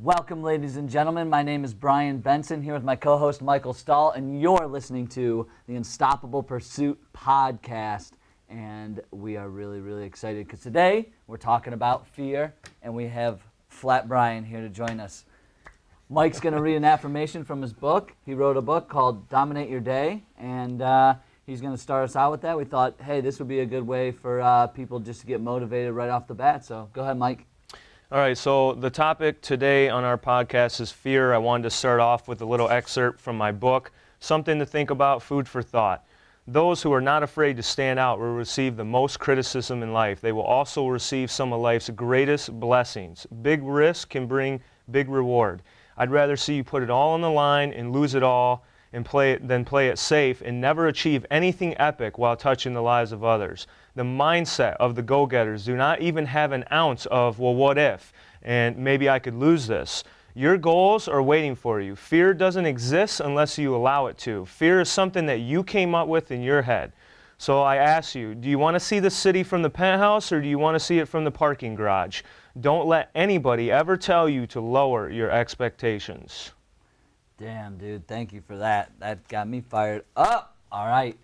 Welcome, ladies and gentlemen. My name is Brian Benson, here with my co-host Michael Stahl, and you're listening to the Unstoppable Pursuit podcast. And we are really, really excited because today we're talking about fear, and we have Flat Brian here to join us. Mike's going to read an affirmation from his book. He wrote a book called Dominate Your Day, and he's going to start us out with that. We thought, hey, this would be a good way for people just to get motivated right off the bat. So go ahead, Mike. All right, so the topic today on our podcast is fear. I wanted to start off with a little excerpt from my book, Something to Think About, Food for Thought. Those who are not afraid to stand out will receive the most criticism in life. They will also receive some of life's greatest blessings. Big risk can bring big reward. I'd rather see you put it all on the line and lose it all and than play it safe and never achieve anything epic while touching the lives of others. The mindset of the go-getters do not even have an ounce of, well, what if? And maybe I could lose this. Your goals are waiting for you. Fear doesn't exist unless you allow it to. Fear is something that you came up with in your head. So I ask you, do you want to see the city from the penthouse or do you want to see it from the parking garage? Don't let anybody ever tell you to lower your expectations. Damn, dude, thank you for that. That got me fired up. All right.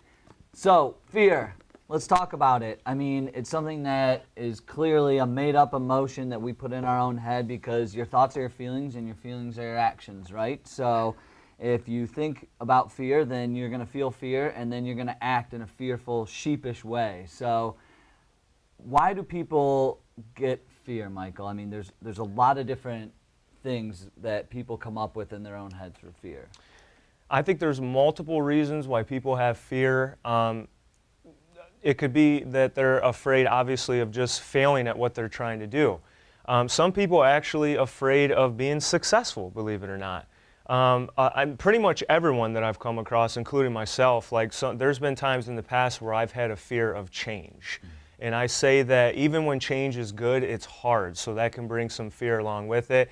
So, fear. Let's talk about it. I mean, it's something that is clearly a made-up emotion that we put in our own head because your thoughts are your feelings and your feelings are your actions, right? So if you think about fear, then you're going to feel fear and then you're going to act in a fearful, sheepish way. So why do people get fear, Michael? I mean, there's a lot of different things that people come up with in their own heads for fear. I think there's multiple reasons why people have fear. It could be that they're afraid, obviously, of just failing at what they're trying to do. Some people are actually afraid of being successful, believe it or not. I'm pretty much everyone that I've come across, including myself, there's been times in the past where I've had a fear of change. And I say that even when change is good, it's hard, so that can bring some fear along with it.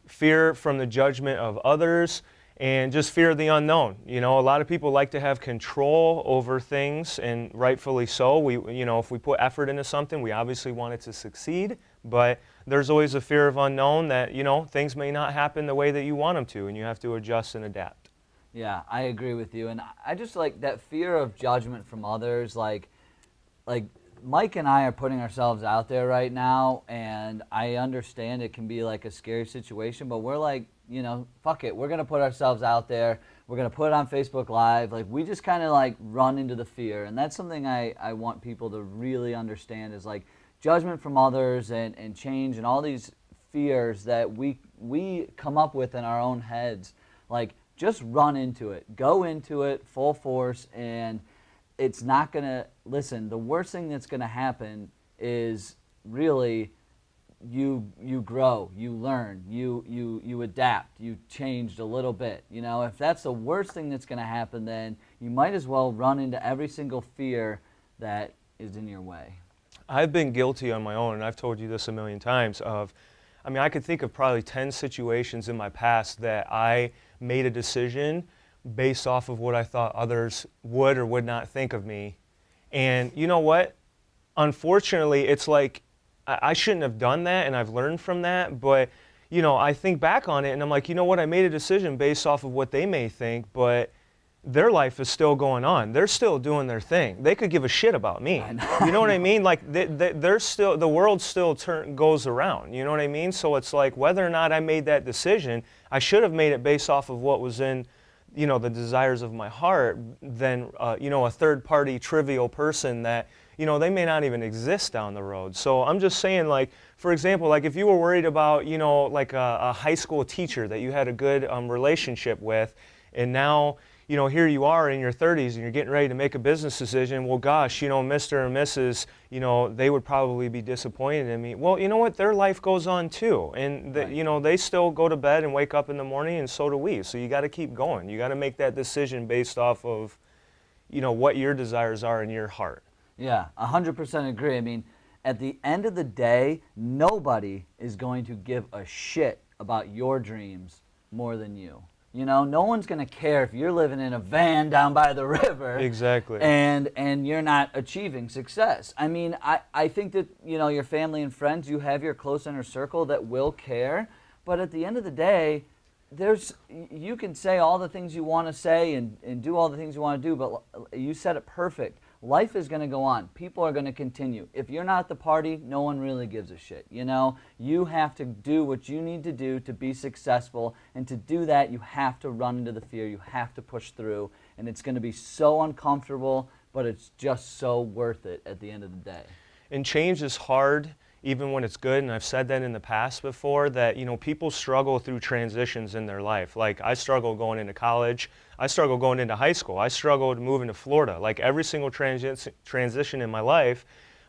Fear from the judgment of others, and just fear of the unknown. You know, a lot of people like to have control over things, and rightfully so. If we put effort into something, we obviously want it to succeed, but there's always a fear of unknown that, things may not happen the way that you want them to, and you have to adjust and adapt. Yeah, I agree with you, and I just like that fear of judgment from others, like Mike and I are putting ourselves out there right now, and I understand it can be like a scary situation, but we're like, fuck it. We're going to put ourselves out there. We're going to put it on Facebook Live. Like, we just kind of like run into the fear. And that's something I want people to really understand is like judgment from others and change and all these fears that we come up with in our own heads. Like, just run into it. Go into it full force, and it's not going to, listen, the worst thing that's going to happen is really you grow, you learn, you adapt, you changed a little bit. If that's the worst thing that's going to happen, then you might as well run into every single fear that is in your way. I've been guilty on my own, and I've told you this a million times, I could think of probably 10 situations in my past that I made a decision based off of what I thought others would or would not think of me. And you know what? Unfortunately, it's like, I shouldn't have done that, and I've learned from that, but, I think back on it, and I'm like, you know what, I made a decision based off of what they may think, but their life is still going on. They're still doing their thing. They could give a shit about me. You know what I mean? Like, the world still goes around, you know what I mean? So it's like, whether or not I made that decision, I should have made it based off of what was in, the desires of my heart than, a third-party trivial person that, they may not even exist down the road. So I'm just saying, like, for example, like if you were worried about, like a high school teacher that you had a good relationship with, and now, here you are in your 30s and you're getting ready to make a business decision, well, gosh, Mr. and Mrs., they would probably be disappointed in me. Well, you know what? Their life goes on too. And, Right. They still go to bed and wake up in the morning, and so do we. So you got to keep going. You got to make that decision based off of, what your desires are in your heart. Yeah, 100% agree. I mean, at the end of the day, nobody is going to give a shit about your dreams more than you. No one's going to care if you're living in a van down by the river. Exactly. And you're not achieving success. I mean, I think that, your family and friends, you have your close inner circle that will care. But at the end of the day, you can say all the things you want to say and do all the things you want to do, but you said it perfect. Life is going to go on. People are going to continue. If you're not at the party, no one really gives a shit. You know, you have to do what you need to do to be successful, and to do that, you have to run into the fear. You have to push through, and it's going to be so uncomfortable, but it's just so worth it at the end of the day. And change is hard, even when it's good, and I've said that in the past before, that, you know, people struggle through transitions in their life. Like, I struggled going into college, I struggled going into high school, I struggled moving to Florida. Like, every single transition in my life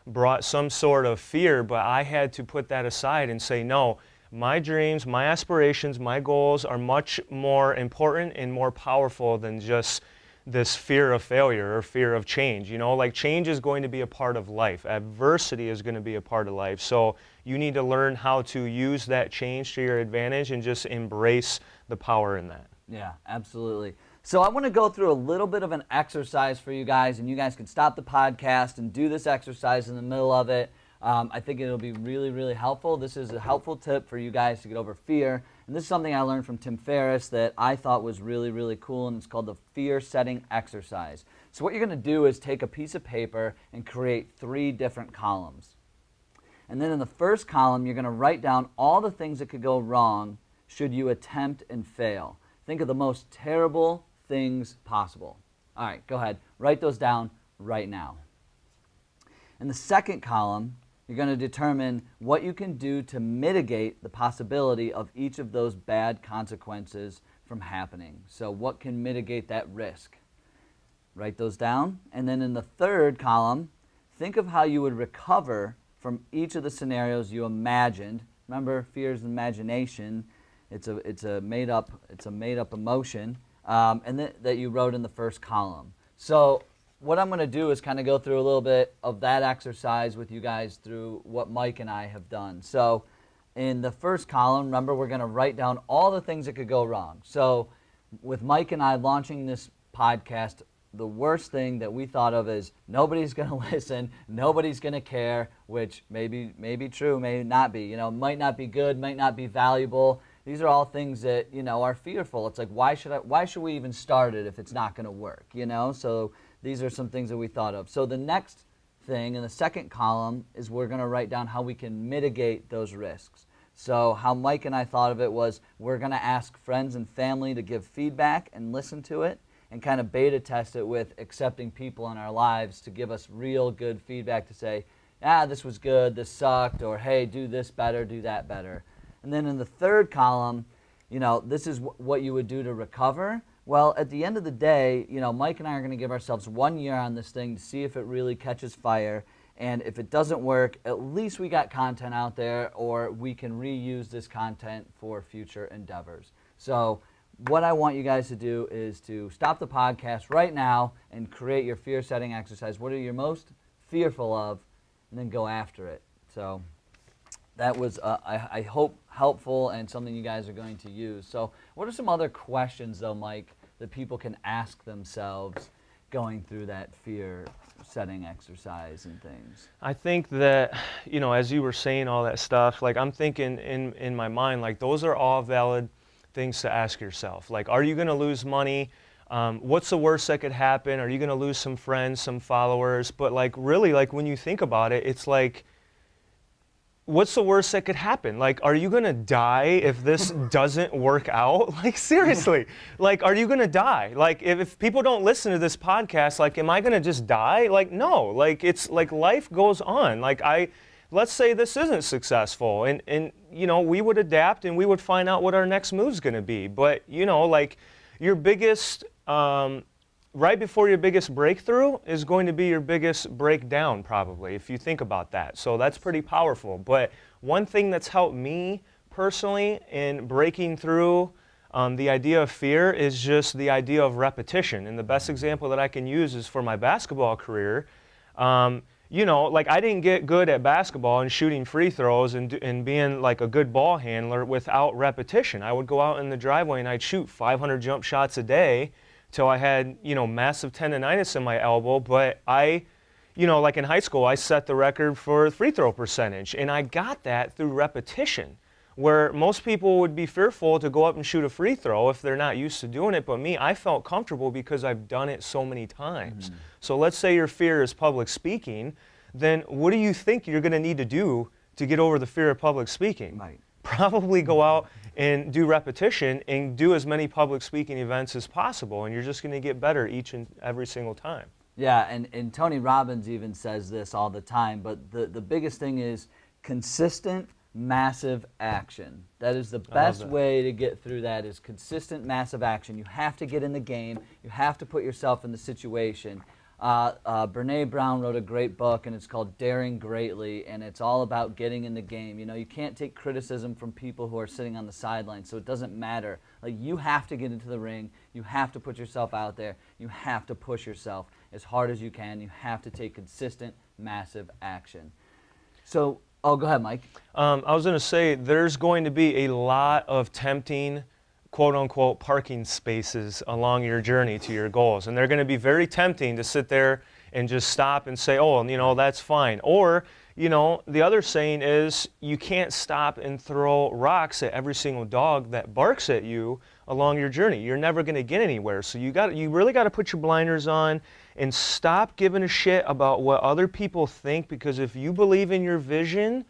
brought some sort of fear, but I had to put that aside and say, no, my dreams, my aspirations, my goals are much more important and more powerful than just this fear of failure or fear of change. You know, like, change is going to be a part of life. Adversity is going to be a part of life. So you need to learn how to use that change to your advantage and just embrace the power in that. Yeah, absolutely. So I want to go through a little bit of an exercise for you guys, and you guys can stop the podcast and do this exercise in the middle of it. I think it'll be really, really helpful. This is a helpful tip for you guys to get over fear. And this is something I learned from Tim Ferriss that I thought was really, really cool, and it's called the fear setting exercise. So what you're going to do is take a piece of paper and create 3 different columns. And then in the first column, you're going to write down all the things that could go wrong should you attempt and fail. Think of the most terrible things possible. All right, go ahead. Write those down right now. In the second column, you're going to determine what you can do to mitigate the possibility of each of those bad consequences from happening. So what can mitigate that risk? Write those down. And then in the third column, think of how you would recover from each of the scenarios you imagined. Remember, fear is imagination. It's a made up emotion, and that you wrote in the first column. So what I'm going to do is kind of go through a little bit of that exercise with you guys through what Mike and I have done. So in the first column, remember, we're going to write down all the things that could go wrong. So with Mike and I launching this podcast, the worst thing that we thought of is nobody's going to listen, nobody's going to care, which may be true, may not be. You know, might not be good, might not be valuable. These are all things that, you know, are fearful. It's like, why should we even start it if it's not going to work, you know? So these are some things that we thought of. So the next thing in the second column is we're going to write down how we can mitigate those risks. So how Mike and I thought of it was we're going to ask friends and family to give feedback and listen to it, and kind of beta test it with accepting people in our lives to give us real good feedback to say, this was good, this sucked, or hey, do this better, do that better. And then in the third column, you know, this is what you would do to recover. Well, at the end of the day, you know, Mike and I are going to give ourselves 1 year on this thing to see if it really catches fire. And if it doesn't work, at least we got content out there, or we can reuse this content for future endeavors. So what I want you guys to do is to stop the podcast right now and create your fear setting exercise. What are you most fearful of? And then go after it. So that was, I hope, helpful and something you guys are going to use. So what are some other questions, though, Mike, that people can ask themselves going through that fear setting exercise and things? I think that, you know, as you were saying all that stuff, like, I'm thinking in my mind, like, those are all valid things to ask yourself. Like, are you going to lose money? What's the worst that could happen? Are you going to lose some friends, some followers? But, like, really, like, when you think about it, it's like, what's the worst that could happen? Like, are you going to die if this doesn't work out? Like, seriously, like, are you going to die? Like, if people don't listen to this podcast, like, am I going to just die? Like, no, like, it's like life goes on. Like, let's say this isn't successful, and you know, we would adapt and we would find out what our next move's going to be. But, you know, like, your biggest, right before your biggest breakthrough is going to be your biggest breakdown, probably, if you think about that. So that's pretty powerful. But one thing that's helped me personally in breaking through the idea of fear is just the idea of repetition. And the best example that I can use is for my basketball career. You know, like, I didn't get good at basketball and shooting free throws and being like a good ball handler without repetition. I would go out in the driveway and I'd shoot 500 jump shots a day till I had, you know, massive tendonitis in my elbow. But you know, like in high school, I set the record for free throw percentage, and I got that through repetition. where most people would be fearful to go up and shoot a free throw if they're not used to doing it. But me, I felt comfortable because I've done it so many times. So let's say your fear is public speaking, then what do you think you're going to need to do to get over the fear of public speaking? Right. Probably go out and do repetition and do as many public speaking events as possible, and you're just going to get better each and every single time. Yeah, and Tony Robbins even says this all the time, but the biggest thing is consistent, massive action. That is the best way to get through that, is consistent, massive action. You have to get in the game. You have to put yourself in the situation. Brene Brown wrote a great book, and it's called Daring Greatly, and it's all about getting in the game. You know, you can't take criticism from people who are sitting on the sidelines, so it doesn't matter. Like, you have to get into the ring. You have to put yourself out there. You have to push yourself as hard as you can. You have to take consistent, massive action. So, oh, go ahead, Mike. I was going to say, there's going to be a lot of tempting, quote-unquote, parking spaces along your journey to your goals. And they're going to be very tempting to sit there and just stop and say, oh, you know, that's fine. Or, you know, the other saying is, you can't stop and throw rocks at every single dog that barks at you along your journey. You're never going to get anywhere. So you really got to put your blinders on and stop giving a shit about what other people think, because if you believe in your vision,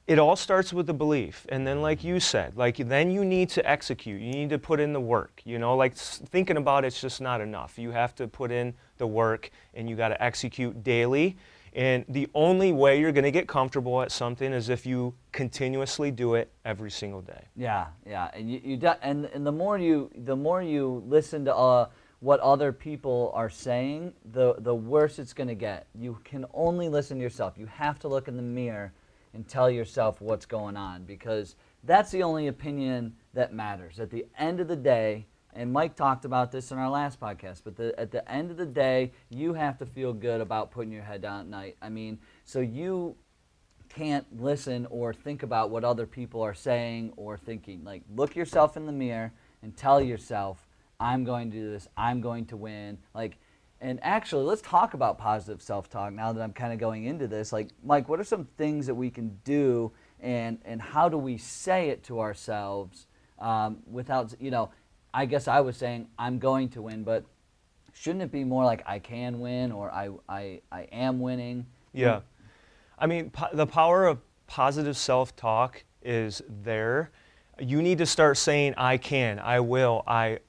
it all starts with the belief. And then, like you said, then you need to execute. You need to put in the work. You know, like, thinking about it's just not enough. You have to put in the work, and you got to execute daily. And the only way you're going to get comfortable at something is if you continuously do it every single day. Yeah, and and the more you listen to what other people are saying, the worse it's going to get. You can only listen to yourself. You have to look in the mirror and tell yourself what's going on, because that's the only opinion that matters. At the end of the day, and Mike talked about this in our last podcast, but at the end of the day, you have to feel good about putting your head down at night. I mean, so you can't listen or think about what other people are saying or thinking. Like, look yourself in the mirror and tell yourself, I'm going to do this, I'm going to win. Like, and actually, let's talk about positive self-talk now that I'm kind of going into this. Like, Mike, what are some things that we can do, and how do we say it to ourselves without, you know, I guess I was saying I'm going to win, but shouldn't it be more like I can win, or I am winning? Yeah. I mean, the power of positive self-talk is there. You need to start saying, I can, I will, I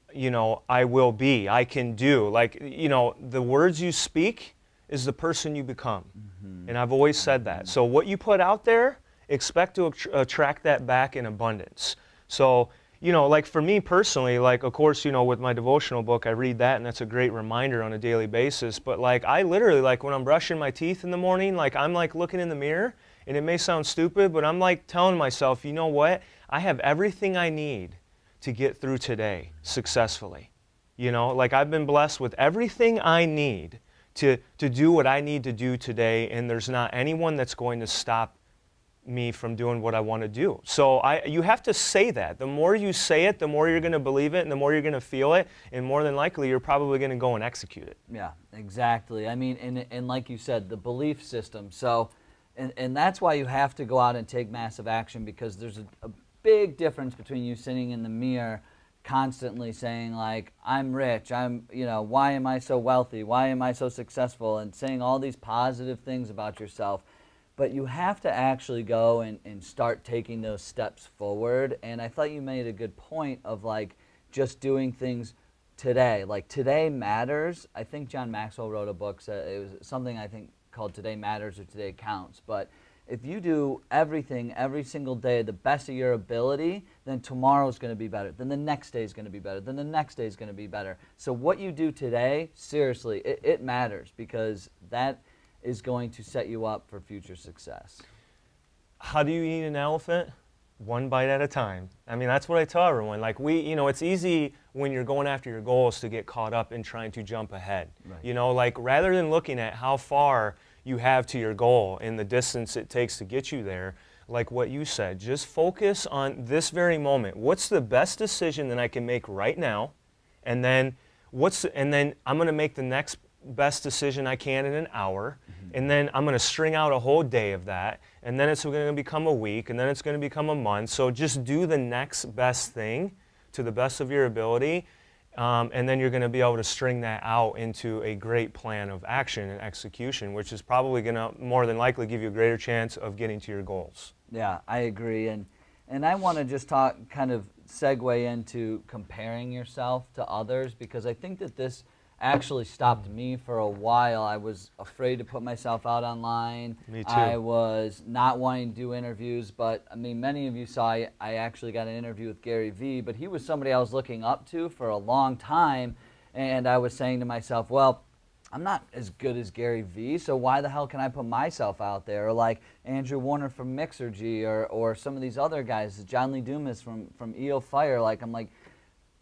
will be, I can do. Like, you know, the words you speak is the person you become. Mm-hmm. And I've always said that. So what you put out there, expect to attract that back in abundance. So, you know, like for me personally, like, of course, you know, with my devotional book, I read that, and that's a great reminder on a daily basis. But like, I literally, like, when I'm brushing my teeth in the morning, like, I'm like looking in the mirror, and it may sound stupid, but I'm like telling myself, you know what? I have everything I need to get through today successfully. You know, like, I've been blessed with everything I need to do what I need to do today, and there's not anyone that's going to stop me from doing what I want to do. So you have to say that. The more you say it, the more you're going to believe it, and the more you're going to feel it, and more than likely you're probably going to go and execute it. Yeah, exactly. I mean, and like you said, the belief system. So, and that's why you have to go out and take massive action, because there's a big difference between you sitting in the mirror constantly saying, like, I'm rich, why am I so wealthy, why am I so successful, and saying all these positive things about yourself. But you have to actually go and start taking those steps forward. And I thought you made a good point of, like, just doing things today. Like, today matters. I think John Maxwell wrote a book, so it was something I think called Today Matters or Today Counts. But if you do everything every single day the best of your ability, then tomorrow's going to be better. Then the next day is going to be better. Then the next day is going to be better. So what you do today, seriously, it matters, because that is going to set you up for future success. How do you eat an elephant? One bite at a time. I mean, that's what I tell everyone. Like, it's easy when you're going after your goals to get caught up in trying to jump ahead. Right. You know, like, rather than looking at how far you have to your goal and the distance it takes to get you there, like what you said, just focus on this very moment. What's the best decision that I can make right now? And then I'm going to make the next best decision I can in an hour, and then I'm going to string out a whole day of that, and then it's going to become a week, and then it's going to become a month. So just do the next best thing to the best of your ability, and then you're going to be able to string that out into a great plan of action and execution, which is probably going to more than likely give you a greater chance of getting to your goals. Yeah, I agree. And I want to just kind of segue into comparing yourself to others, because I think that this actually stopped me for a while. I was afraid to put myself out online. Me too. I was not wanting to do interviews, but I mean, many of you saw I actually got an interview with Gary Vee, but he was somebody I was looking up to for a long time, and I was saying to myself, well, I'm not as good as Gary Vee, so why the hell can I put myself out there? Or like Andrew Warner from Mixergy, or some of these other guys, John Lee Dumas from EO Fire. Like, I'm like,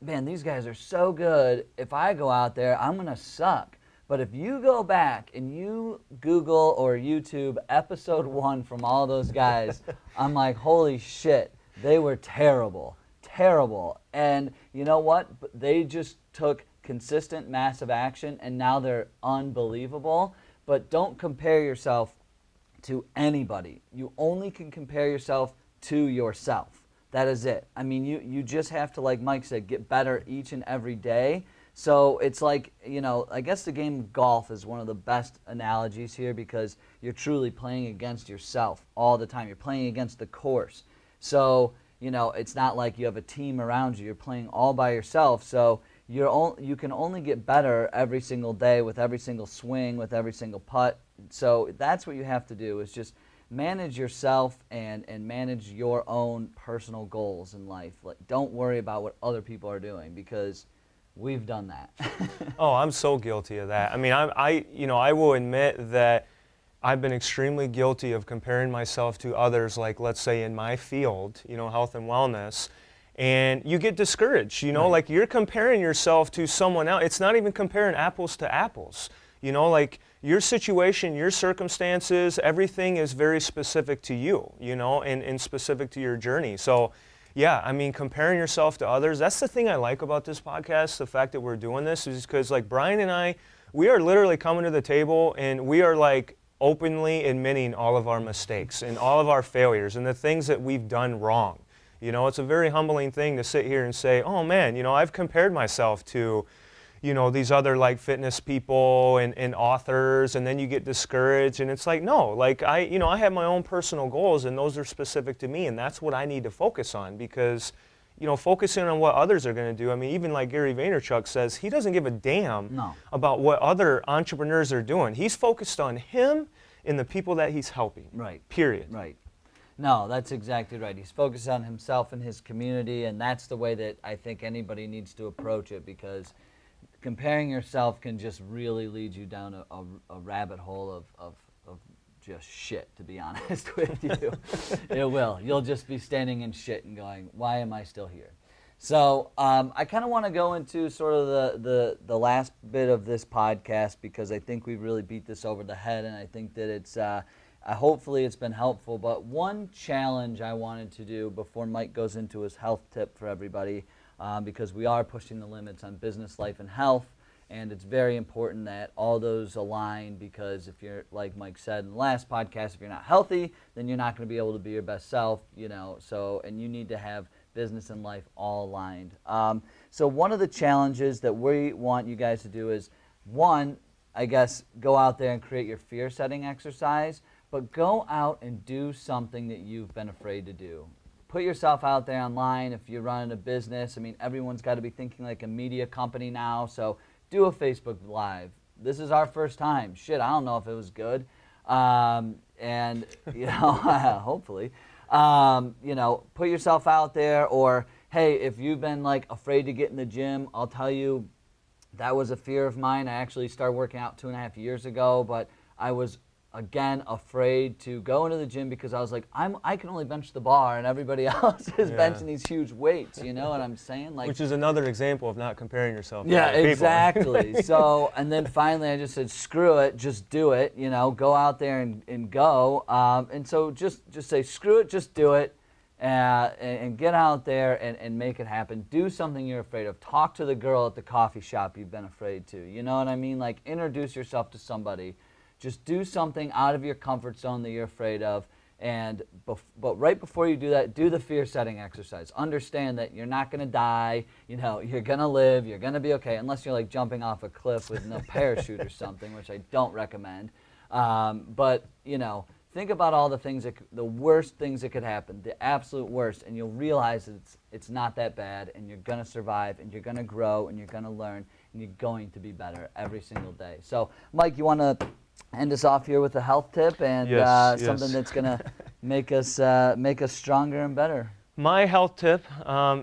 man, these guys are so good. If I go out there, I'm going to suck. But if you go back and you Google or YouTube episode 1 from all those guys, I'm like, holy shit, they were terrible. Terrible. And you know what? They just took consistent, massive action, and now they're unbelievable. But don't compare yourself to anybody. You only can compare yourself to yourself. That is it. I mean, you just have to, like Mike said, get better each and every day. So it's like, you know, I guess the game of golf is one of the best analogies here, because you're truly playing against yourself all the time. You're playing against the course. So, you know, it's not like you have a team around you. You're playing all by yourself. So you can only get better every single day with every single swing, with every single putt. So that's what you have to do, is just manage yourself and manage your own personal goals in life. Like, don't worry about what other people are doing, because we've done that. Oh, I'm so guilty of that. I mean, I will admit that I've been extremely guilty of comparing myself to others, like, let's say in my field, you know, health and wellness, and you get discouraged, you know, Right. like, you're comparing yourself to someone else. It's not even comparing apples to apples, you know, like, your situation, your circumstances, everything is very specific to you, you know, and specific to your journey. So, yeah, I mean, comparing yourself to others, that's the thing I like about this podcast, the fact that we're doing this, is because, like, Brian and I, we are literally coming to the table, and we are, like, openly admitting all of our mistakes and all of our failures and the things that we've done wrong. You know, it's a very humbling thing to sit here and say, oh man, you know, I've compared myself to, you know, these other, like, fitness people and authors, and then you get discouraged, and it's like, no, like, I have my own personal goals, and those are specific to me, and that's what I need to focus on, because, you know, focusing on what others are going to do, I mean, even like Gary Vaynerchuk says, he doesn't give a damn about what other entrepreneurs are doing. He's focused on him and the people that he's helping. Right. Period. Right. No, that's exactly right. He's focused on himself and his community, and that's the way that I think anybody needs to approach it, because comparing yourself can just really lead you down a rabbit hole of just shit, to be honest with you. It will. You'll just be standing in shit and going, why am I still here? So I kind of want to go into sort of the last bit of this podcast, because I think we really beat this over the head, and I think that it's hopefully it's been helpful. But one challenge I wanted to do before Mike goes into his health tip for everybody, because we are pushing the limits on business, life, and health, and it's very important that all those align, because if you're, like Mike said in the last podcast, if you're not healthy, then you're not going to be able to be your best self, you know. So, and you need to have business and life all aligned. So one of the challenges that we want you guys to do is, one, I guess, go out there and create your fear setting exercise, but go out and do something that you've been afraid to do. Put yourself out there online. If you're running a business, I mean, everyone's got to be thinking like a media company now, so do a Facebook Live. This is our first time. Shit, I don't know if it was good. And, you know, hopefully. You know, put yourself out there. Or, hey, if you've been, like, afraid to get in the gym, I'll tell you, that was a fear of mine. I actually started working out 2.5 years ago, but I was, again, afraid to go into the gym, because I was like, I can only bench the bar, and everybody else is benching these huge weights. You know what I'm saying? Like, which is another example of not comparing yourself to yeah, other people. exactly. So, and then finally I just said, screw it, just do it. You know, go out there and go. And so just say, screw it, just do it. And get out there and make it happen. Do something you're afraid of. Talk to the girl at the coffee shop you've been afraid to. You know what I mean? Like, introduce yourself to somebody. Just do something out of your comfort zone that you're afraid of. And but right before you do that, do the fear setting exercise. Understand that you're not going to die. You know, you're going to live. You're going to be okay, unless you're like jumping off a cliff with no parachute or something, which I don't recommend. But you know, think about all the things the worst things that could happen, the absolute worst, and you'll realize that it's not that bad, and you're going to survive, and you're going to grow, and you're going to learn, and you're going to be better every single day. So, Mike, you want to end us off here with a health tip and Yes. something that's going to make us stronger and better. My health tip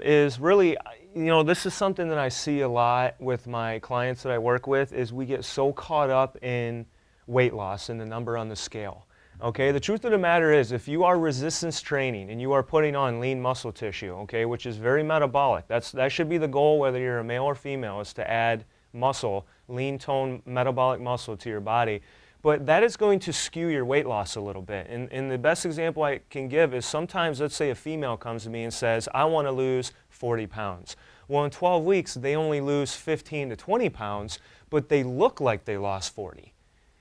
is really, you know, this is something that I see a lot with my clients that I work with, is we get so caught up in weight loss and the number on the scale. Okay, the truth of the matter is, if you are resistance training and you are putting on lean muscle tissue, okay, which is very metabolic, that should be the goal, whether you're a male or female, is to add muscle, lean tone metabolic muscle to your body. But that is going to skew your weight loss a little bit. And the best example I can give is, sometimes, let's say a female comes to me and says, I want to lose 40 pounds. Well, in 12 weeks, they only lose 15 to 20 pounds, but they look like they lost 40.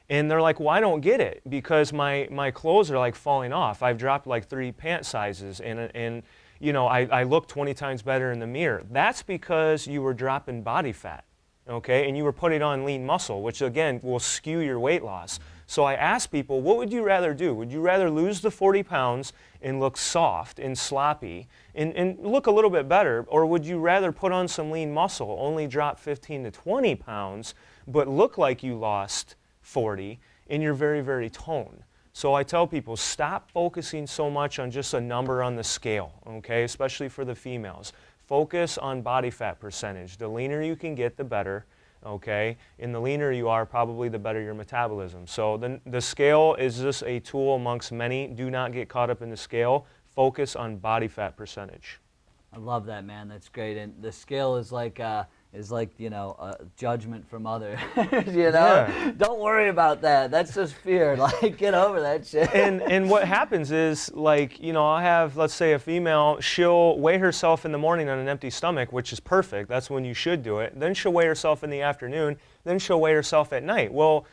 And they're like, well, I don't get it, because my clothes are like falling off. I've dropped like 3 pant sizes, and you know, I look 20 times better in the mirror. That's because you were dropping body fat. Okay, and you were putting on lean muscle, which again will skew your weight loss. So I ask people, what would you rather do? Would you rather lose the 40 pounds and look soft and sloppy and look a little bit better, or would you rather put on some lean muscle, only drop 15 to 20 pounds, but look like you lost 40 and you're very, very toned? So I tell people, stop focusing so much on just a number on the scale, okay, especially for the females. Focus on body fat percentage. The leaner you can get, the better, okay? And the leaner you are, probably the better your metabolism. So the scale is just a tool amongst many. Do not get caught up in the scale. Focus on body fat percentage. I love that, man. That's great. And the scale is like you know, a judgment from others. You know, Yeah. Don't worry about that. That's just fear. Like, get over that shit. And what happens is, like, you know, I'll have, let's say, a female, she'll weigh herself in the morning on an empty stomach, which is perfect. That's when you should do it. Then she'll weigh herself in the afternoon. Then she'll weigh herself at night. Well,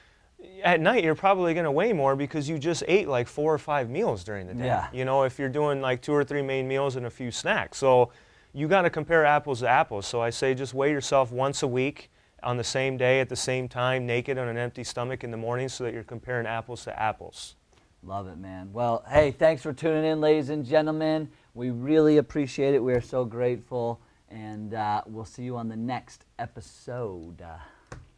at night you're probably going to weigh more because you just ate like 4 or 5 meals during the day. Yeah. You know, if you're doing like 2 or 3 main meals and a few snacks. So you got to compare apples to apples. So I say, just weigh yourself once a week on the same day at the same time, naked on an empty stomach in the morning, so that you're comparing apples to apples. Love it, man. Well, hey, thanks for tuning in, ladies and gentlemen. We really appreciate it. We are so grateful. And we'll see you on the next episode.